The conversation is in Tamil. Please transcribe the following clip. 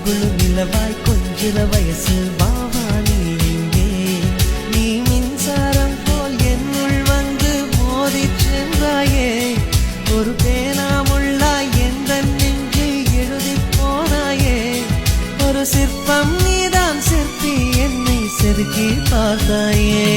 குழு நிலவாய் கொஞ்சிற வயசு வாவா நீ எங்கே நீ மின்சாரம் போல் என்னுள் வந்து மோதி சென்றாயே ஒரு பேனாமுள்ளாய் எந்த நெஞ்சில் எழுதி போனாயே ஒரு சிற்பம் நீதான் சிற்பி என்னை செதுக்கி பார்த்தாயே